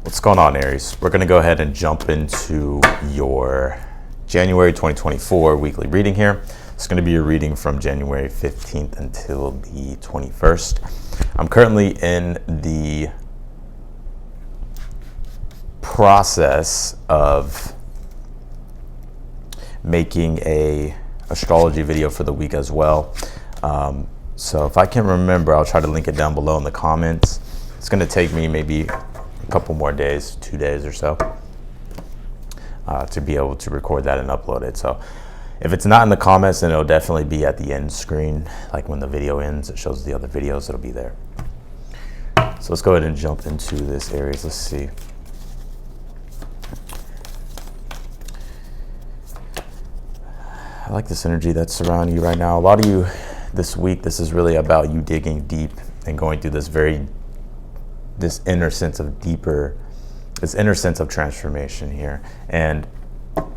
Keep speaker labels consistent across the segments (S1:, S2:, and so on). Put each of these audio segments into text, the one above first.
S1: What's going on, Aries? We're going to go ahead and jump into your January 2024 weekly reading here. It's going to be a reading from January 15th until the 21st. I'm currently in the process of making a astrology video for the week as well. So if I can remember, I'll try to link it down below in the comments. It's going to take me maybe a couple more days, 2 days or so, to be able to record that and upload it. So if it's not in the comments, then it'll definitely be at the end screen. Like when the video ends, it shows the other videos, it'll be there. So let's go ahead and jump into this, Aries. Let's see. I like this energy that's surrounding you right now. A lot of you this week, this is really about you digging deep and going through this inner sense of transformation here. And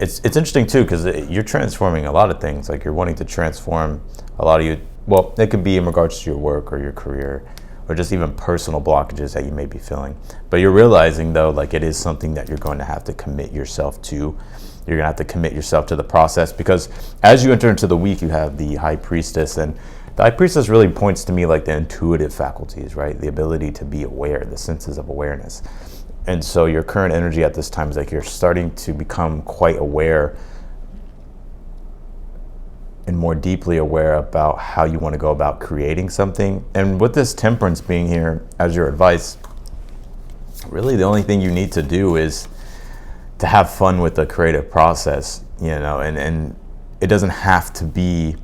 S1: it's interesting too, because you're transforming a lot of things. Like you're wanting to transform a lot of you. Well, it could be in regards to your work or your career, or just even personal blockages that you may be feeling. But you're realizing though, like it is something that you're going to have to commit yourself to. You're gonna have to commit yourself to the process, because as you enter into the week, you have the High Priestess, and the High Priestess really points to me like the intuitive faculties, right? The ability to be aware, the senses of awareness. And so your current energy at this time is like you're starting to become quite aware and more deeply aware about how you want to go about creating something. And with this Temperance being here as your advice, really the only thing you need to do is to have fun with the creative process, you know, and it doesn't have to be,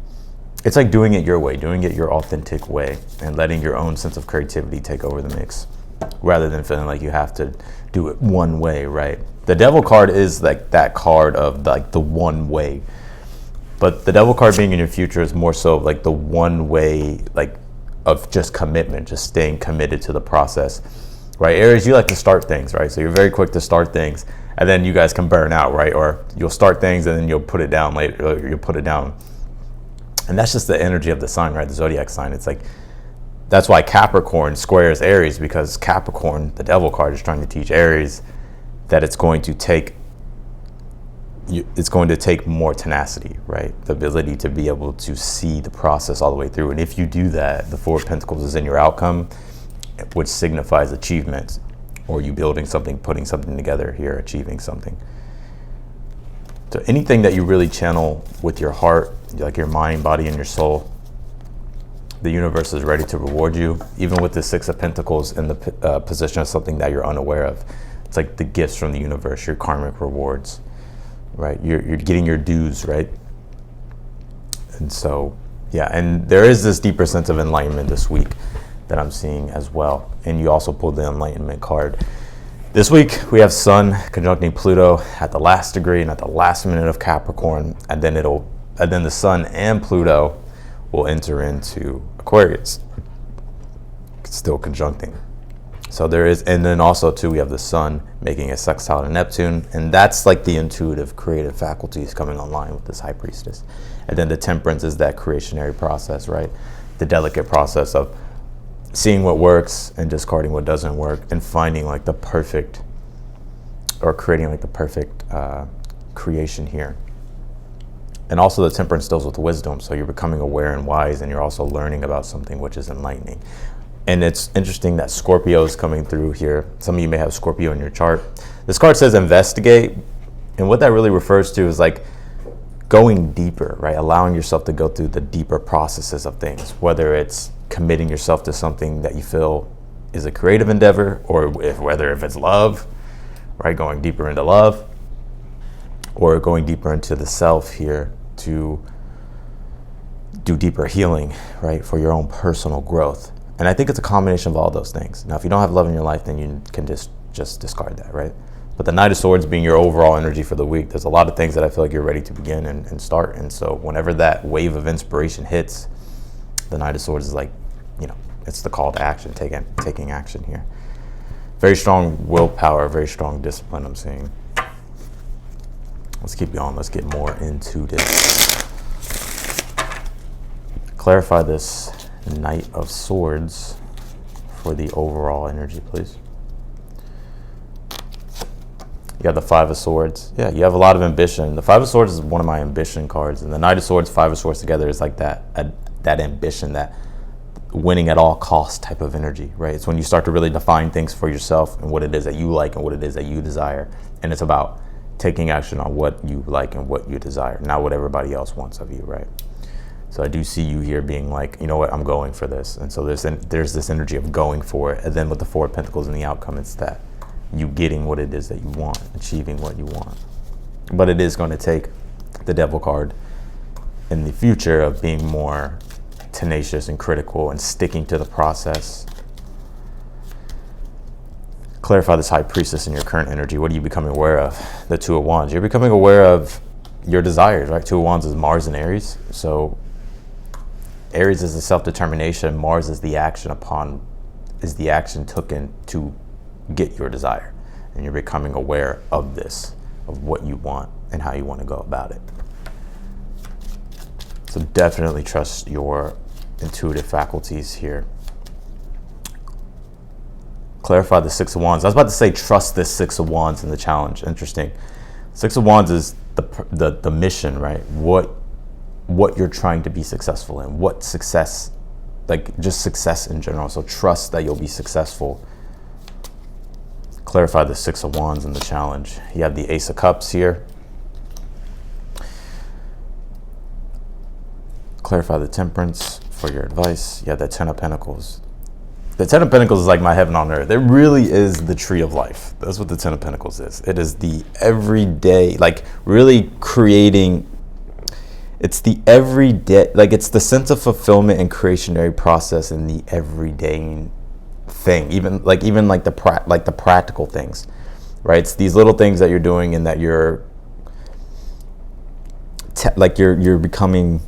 S1: it's like doing it your way, doing it your authentic way, and letting your own sense of creativity take over the mix, rather than feeling like you have to do it one way, right? The Devil card is like that card of like the one way, but the Devil card being in your future is more so like the one way, like of just commitment, just staying committed to the process, right? Aries, you like to start things, right? So you're very quick to start things, and then you guys can burn out, right? Or you'll start things and then you'll put it down later, or you'll put it down. And that's just the energy of the sign, right? The zodiac sign. It's like, that's why Capricorn squares Aries, because Capricorn, the Devil card, is trying to teach Aries that it's going to take more tenacity, right? The ability to be able to see the process all the way through. And if you do that, the Four of Pentacles is in your outcome, which signifies achievement, or you building something, putting something together here, achieving something. So anything that you really channel with your heart, like your mind, body, and your soul, the universe is ready to reward you, even with the Six of Pentacles in the position of something that you're unaware of. It's like the gifts from the universe, your karmic rewards, right? You're getting your dues, right? And so, yeah, and there is this deeper sense of enlightenment this week that I'm seeing as well. And you also pulled the Enlightenment card. This week we have Sun conjuncting Pluto at the last degree and at the last minute of Capricorn, and then the Sun and Pluto will enter into Aquarius, still conjuncting. So there is, and then also too, we have the Sun making a sextile to Neptune, and that's like the intuitive, creative faculties coming online with this High Priestess. And then the Temperance is that creationary process, right? The delicate process of seeing what works and discarding what doesn't work, and finding like the perfect, or creating like the perfect creation here. And also the Temperance deals with wisdom, so you're becoming aware and wise, and you're also learning about something which is enlightening. And it's interesting that Scorpio is coming through here. Some of you may have Scorpio in your chart. This card says investigate, and what that really refers to is like going deeper, right? Allowing yourself to go through the deeper processes of things, whether it's committing yourself to something that you feel is a creative endeavor, or whether it's love, right? Going deeper into love, or going deeper into the self here to do deeper healing, right? For your own personal growth. And I think it's a combination of all those things. Now, if you don't have love in your life, then you can just discard that, right? But the Knight of Swords being your overall energy for the week, there's a lot of things that I feel like you're ready to begin and start. And so whenever that wave of inspiration hits, the Knight of Swords is like, you know, it's the call to action, taking action here. Very strong willpower, very strong discipline I'm seeing. Let's keep going. Let's get more into this. Clarify this Knight of Swords for the overall energy, please. got the Five of Swords. Yeah, you have a lot of ambition. The Five of Swords is one of my ambition cards, and the Knight of Swords, Five of Swords together is like that ambition, that winning at all costs type of energy, right? It's when you start to really define things for yourself and what it is that you like and what it is that you desire, and it's about taking action on what you like and what you desire, not what everybody else wants of you, right? So I do see you here being like, you know what, I'm going for this. And so there's this energy of going for it. And then with the Four of Pentacles and the outcome, it's that you getting what it is that you want, achieving what you want. But it is going to take the Devil card in the future of being more tenacious and critical and sticking to the process. Clarify this High Priestess in your current energy. What are you becoming aware of? The Two of Wands. You're becoming aware of your desires, right? Two of Wands is Mars and Aries. So Aries is the self-determination. Mars is the action taken to get your desire. And you're becoming aware of this, of what you want and how you want to go about it. So definitely trust your intuitive faculties here. Clarify the Six of Wands. I was about to say trust this Six of Wands in the challenge. Interesting. Six of Wands is the mission, right? What you're trying to be successful in, what success, like just success in general. So trust that you'll be successful. Clarify the Six of Wands in the challenge. You have the Ace of Cups here. Clarify the Temperance for your advice. You have the Ten of Pentacles. The Ten of Pentacles is like my heaven on earth. It really is the tree of life. That's what the Ten of Pentacles is. It is the everyday, like really creating. It's the everyday, like it's the sense of fulfillment and creationary process in the everyday thing, even like the practical things, right? It's these little things that you're doing and that you're becoming.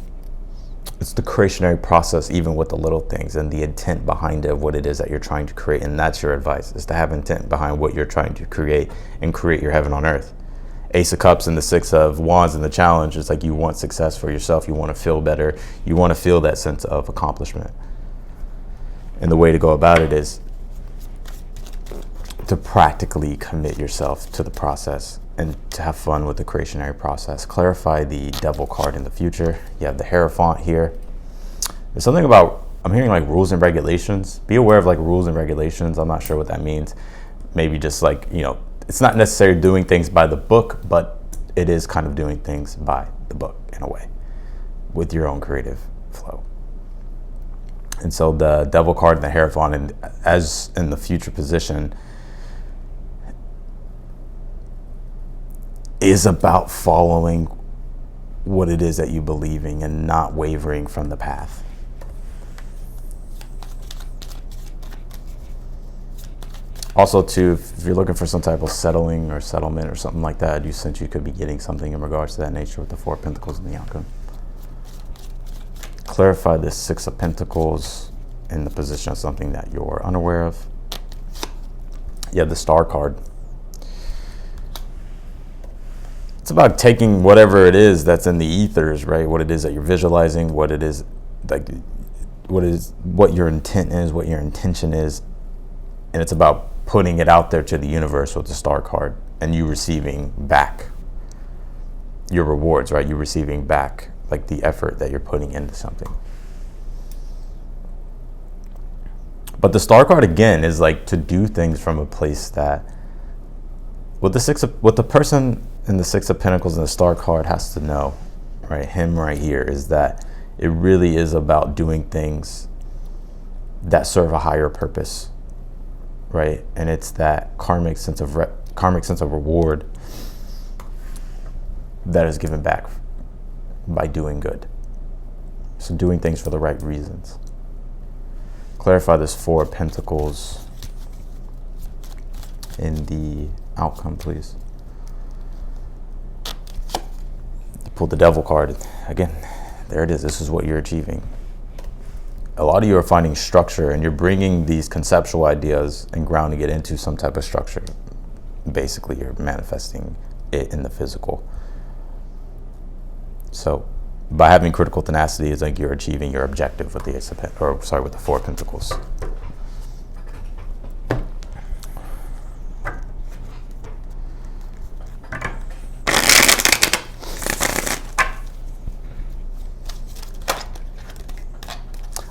S1: It's the creationary process, even with the little things and the intent behind it, of what it is that you're trying to create. And that's your advice, is to have intent behind what you're trying to create and create your heaven on earth. Ace of Cups and the Six of Wands in the challenge is like you want success for yourself. You want to feel better. You want to feel that sense of accomplishment. And the way to go about it is to practically commit yourself to the process and to have fun with the creationary process. Clarify the Devil card in the future. You have the Hierophant here. There's something about, I'm hearing like rules and regulations. Be aware of like rules and regulations. I'm not sure what that means. Maybe just like, you know, it's not necessarily doing things by the book, but it is kind of doing things by the book in a way, with your own creative flow. And so the Devil card and the Hierophant, and as in the future position, is about following what it is that you believe in and not wavering from the path. Also, too, if you're looking for some type of settling or settlement or something like that, you sense you could be getting something in regards to that nature with the Four of Pentacles and the outcome. Clarify this Six of Pentacles in the position of something that you're unaware of. You have the Star card. It's about taking whatever it is that's in the ethers, right? What it is that you're visualizing, what it is, like, what your intent is, what your intention is, and it's about putting it out there to the universe with the Star card, and you receiving back your rewards, right? You receiving back like the effort that you're putting into something. But the Star card again is like to do things from a place that, with the person in the Six of Pentacles and the Star card has to know, right? Him right here is that it really is about doing things that serve a higher purpose, right? And it's that karmic sense of reward that is given back by doing good. So doing things for the right reasons. Clarify this Four of Pentacles in the outcome, please. You pulled the Devil card. Again, there it is. This is what you're achieving. A lot of you are finding structure, and you're bringing these conceptual ideas and grounding it into some type of structure. Basically, you're manifesting it in the physical. So by having critical tenacity, it's like you're achieving your objective with the with the Four of Pentacles.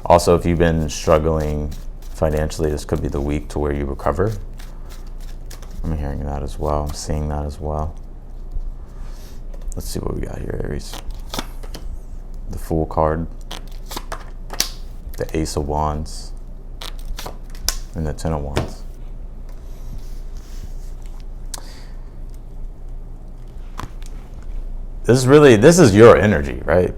S1: Also, if you've been struggling financially, this could be the week to where you recover. I'm hearing that as well. I'm seeing that as well. Let's see what we got here, Aries. The Fool card, the Ace of Wands, and the Ten of Wands. This is your energy, right?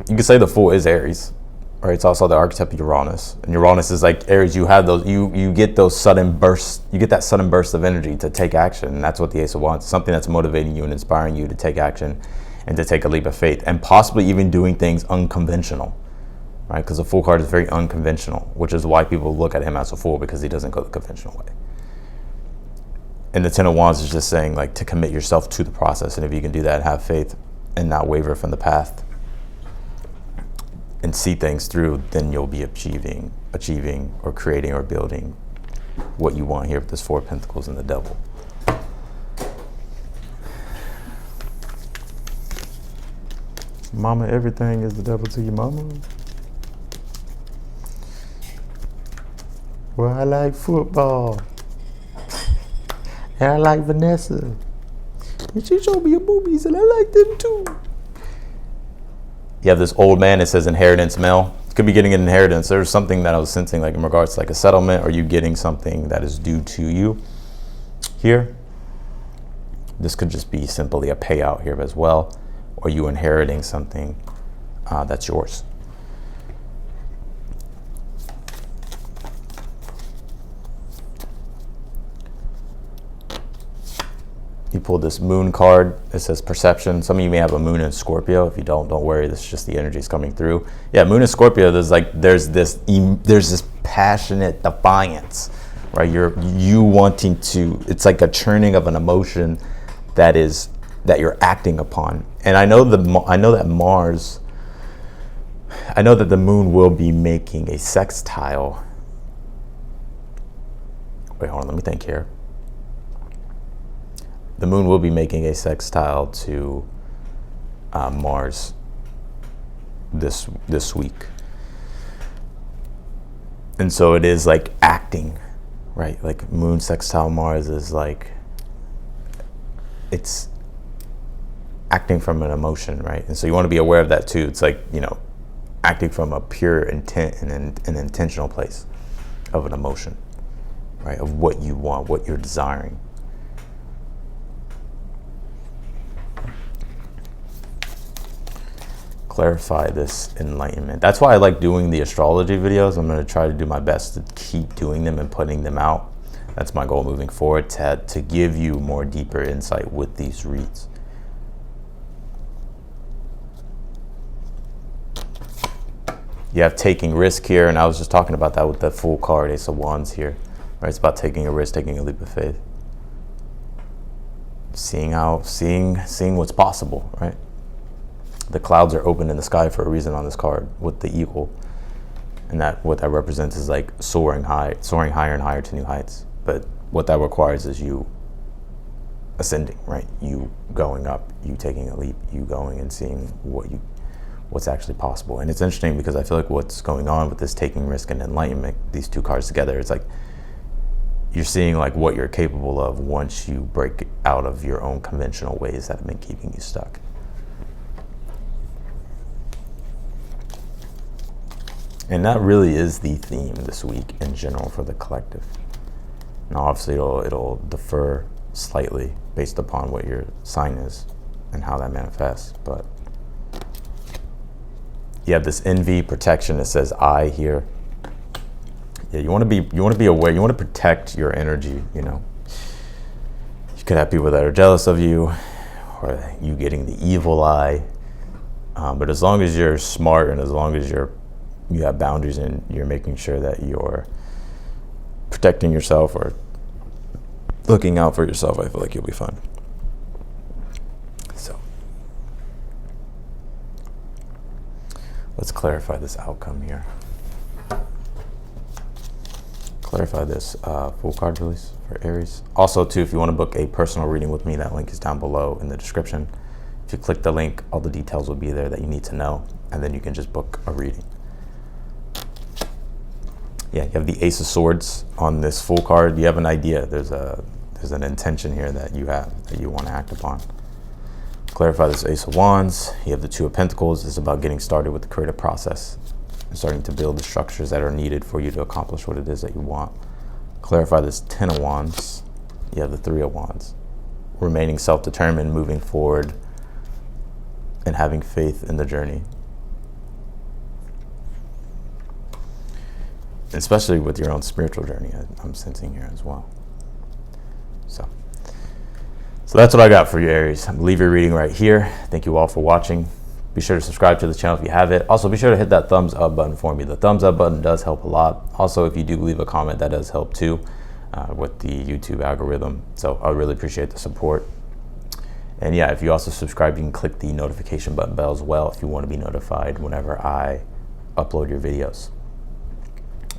S1: You could say the Fool is Aries, right? It's also the archetype of Uranus, and Uranus is like Aries. You have those, you get those sudden bursts. You get that sudden burst of energy to take action, and that's what the Ace of Wands. Something that's motivating you and inspiring you to take action, and to take a leap of faith, and possibly even doing things unconventional, right? Because the Fool card is very unconventional, which is why people look at him as a fool, because he doesn't go the conventional way. And the Ten of Wands is just saying, like, to commit yourself to the process, and if you can do that, have faith and not waver from the path and see things through, then you'll be achieving or creating or building what you want here with this Four of Pentacles and the Devil. Mama, everything is the devil to your mama. Well, I like football. And I like Vanessa. And she showed me your movies and I like them too. You have this old man that says inheritance male. Could be getting an inheritance. There's something that I was sensing, like in regards to like a settlement, or you getting something that is due to you here. This could just be simply a payout here as well, or you inheriting something that's yours. You pulled this Moon card. It says perception. Some of you may have a Moon in Scorpio. If you don't worry. This is just the energies coming through. Yeah, Moon in Scorpio. There's this passionate defiance, right? You wanting to. It's like a churning of an emotion that you're acting upon. And I know that the Moon will be making a sextile. Wait, hold on. Let me think here. The Moon will be making a sextile to Mars this week. And so it is like acting, right? Like Moon sextile Mars is like, it's acting from an emotion, right? And so you want to be aware of that too. It's like, acting from a pure intent and an intentional place of an emotion, right? Of what you want, what you're desiring. Clarify this enlightenment. That's why I like doing the astrology videos. I'm going to try to do my best to keep doing them and putting them out. That's my goal moving forward, to give you more deeper insight with these reads. You have taking risk here, and I was just talking about that with the Fool card, Ace of Wands here. Right? It's about taking a risk, taking a leap of faith. Seeing what's possible, right? The clouds are open in the sky for a reason on this card with the eagle. And what that represents is like soaring higher and higher to new heights. But what that requires is you ascending, right? You going up, you taking a leap, you going and seeing what's actually possible. And it's interesting because I feel like what's going on with this taking risk and enlightenment, these two cards together, it's like you're seeing like what you're capable of once you break out of your own conventional ways that have been keeping you stuck. And that really is the theme this week in general for the collective. Now, obviously, it'll differ slightly based upon what your sign is and how that manifests. But you have this envy, protection. It says I here. Yeah, you want to be aware. You want to protect your energy. You could have people that are jealous of you, or you getting the evil eye. But as long as you're smart and as long as you have boundaries and you're making sure that you're protecting yourself or looking out for yourself, I feel like you'll be fine. So let's clarify this outcome here. Clarify this Fool card release for Aries. Also, too, if you want to book a personal reading with me, that link is down below in the description. If you click the link, all the details will be there that you need to know, and then you can just book a reading. Yeah, you have the Ace of Swords on this full card. You have an idea. There's an intention here that you have, that you want to act upon. Clarify this Ace of Wands. You have the Two of Pentacles. It's about getting started with the creative process and starting to build the structures that are needed for you to accomplish what it is that you want. Clarify this Ten of Wands. You have the Three of Wands. Remaining self-determined, moving forward, and having faith in the journey. Especially with your own spiritual journey, I'm sensing here as well. So that's what I got for you, Aries. I'm gonna leave your reading right here. Thank you all for watching. Be sure to subscribe to the channel if you have it. Also, be sure to hit that thumbs up button for me. The thumbs up button does help a lot. Also, if you do leave a comment, that does help too with the YouTube algorithm. So I really appreciate the support. And yeah, if you also subscribe, you can click the notification button bell as well if you want to be notified whenever I upload your videos.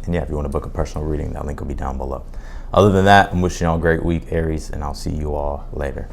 S1: And yeah, if you want to book a personal reading, that link will be down below. Other than that, I'm wishing you all a great week, Aries, and I'll see you all later.